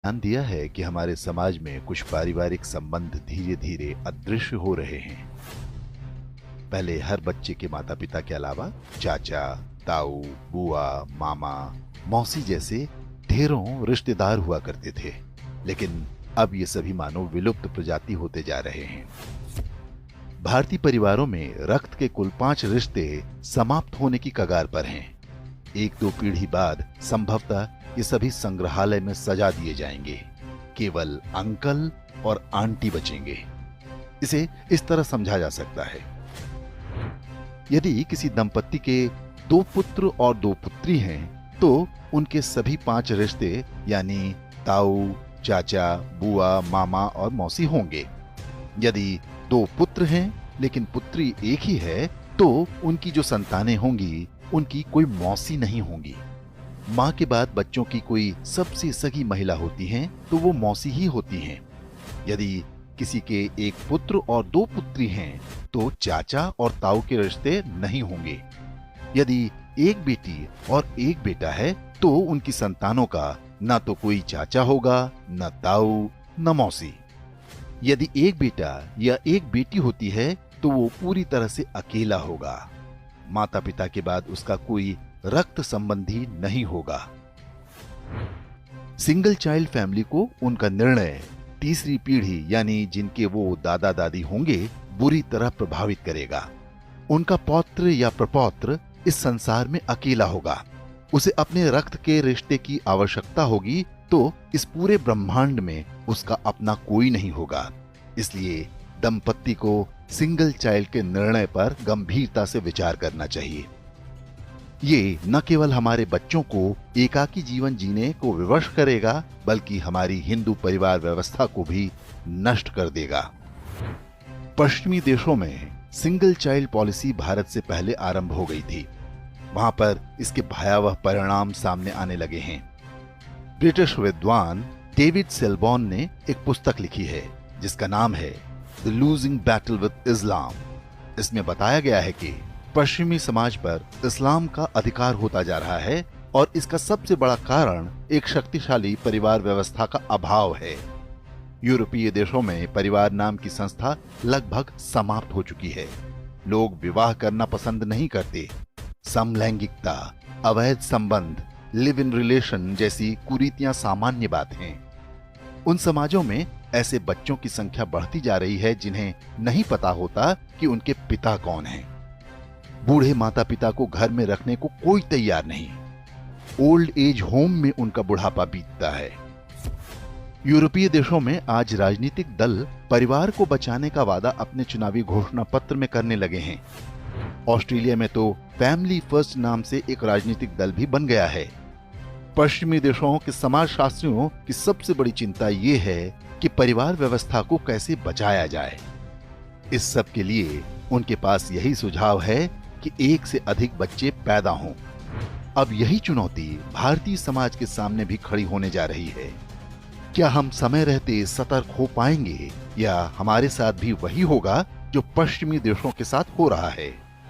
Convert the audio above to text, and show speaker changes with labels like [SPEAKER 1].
[SPEAKER 1] ध्यान दिया है कि हमारे समाज में कुछ पारिवारिक संबंध धीरे धीरे अदृश्य हो रहे हैं। पहले हर बच्चे के माता पिता के अलावा चाचा, ताऊ, बुआ, मामा, मौसी जैसे ढेरों रिश्तेदार हुआ करते थे, लेकिन अब ये सभी मानो विलुप्त प्रजाति होते जा रहे हैं। भारतीय परिवारों में रक्त के कुल 5 रिश्ते समाप्त होने की कगार पर हैं। 1-2 पीढ़ी बाद संभवतः ये सभी संग्रहालय में सजा दिए जाएंगे। केवल अंकल और आंटी बचेंगे। इसे इस तरह समझा जा सकता है, यदि किसी दंपत्ति के 2 पुत्र और 2 पुत्री हैं, तो उनके सभी 5 रिश्ते यानी ताऊ, चाचा, बुआ, मामा और मौसी होंगे। यदि 2 पुत्र हैं लेकिन पुत्री एक ही है, तो उनकी जो संतानें होंगी उनकी कोई मौसी नहीं होंगी। माँ के बाद बच्चों की कोई सबसे सगी महिला होती हैं, तो वो मौसी ही होती हैं। यदि किसी के 1 पुत्र और 2 पुत्री हैं, तो चाचा और ताऊ के रिश्ते नहीं होंगे। यदि 1 बेटी और 1 बेटा है, तो उनकी संतानों का न तो कोई चाचा होगा, न ताऊ, न मौसी। यदि 1 बेटा या 1 बेटी होती है, तो वो पूरी तरह से अकेला होगा। माता पिता के बाद उसका कोई रक्त संबंधी नहीं होगा। सिंगल चाइल्ड फैमिली को उनका निर्णय तीसरी पीढ़ी यानी जिनके वो दादा दादी होंगे बुरी तरह प्रभावित करेगा। उनका पौत्र या प्रपौत्र इस संसार में अकेला होगा। उसे अपने रक्त के रिश्ते की आवश्यकता होगी, तो इस पूरे ब्रह्मांड में उसका अपना कोई नहीं होगा। इसलिए दंपत्ति को सिंगल चाइल्ड के निर्णय पर गंभीरता से विचार करना चाहिए। ये न केवल हमारे बच्चों को एकाकी जीवन जीने को विवश करेगा, बल्कि हमारी हिंदू परिवार व्यवस्था को भी नष्ट कर देगा। पश्चिमी देशों में सिंगल चाइल्ड पॉलिसी भारत से पहले आरंभ हो गई थी। वहां पर इसके भयावह परिणाम सामने आने लगे हैं। ब्रिटिश विद्वान डेविड सेलबॉर्न ने एक पुस्तक लिखी है जिसका नाम है द लूजिंग बैटल विद इस्लाम। इसमें बताया गया है कि पश्चिमी समाज पर इस्लाम का अधिकार होता जा रहा है और इसका सबसे बड़ा कारण एक शक्तिशाली परिवार व्यवस्था का अभाव है। यूरोपीय देशों में परिवार नाम की संस्था लगभग समाप्त हो चुकी है। लोग विवाह करना पसंद नहीं करते। समलैंगिकता, अवैध संबंध, लिव इन रिलेशन जैसी कुरीतियां सामान्य बात हैं। उन समाजों में ऐसे बच्चों की संख्या बढ़ती जा रही है जिन्हें नहीं पता होता कि उनके पिता कौन हैं। बूढ़े माता पिता को घर में रखने को कोई तैयार नहीं। ओल्ड एज होम में उनका बुढ़ापा बीतता है। यूरोपीय देशों में आज राजनीतिक दल परिवार को बचाने का वादा अपने चुनावी घोषणा पत्र में करने लगे हैं। ऑस्ट्रेलिया में तो फैमिली फर्स्ट नाम से एक राजनीतिक दल भी बन गया है। पश्चिमी देशों के समाजशास्त्रियों की सबसे बड़ी चिंता ये है कि परिवार व्यवस्था को कैसे बचाया जाए। इस सब के लिए उनके पास यही सुझाव है कि 1 से अधिक बच्चे पैदा हों। अब यही चुनौती भारतीय समाज के सामने भी खड़ी होने जा रही है। क्या हम समय रहते सतर्क हो पाएंगे या हमारे साथ भी वही होगा जो पश्चिमी देशों के साथ हो रहा है?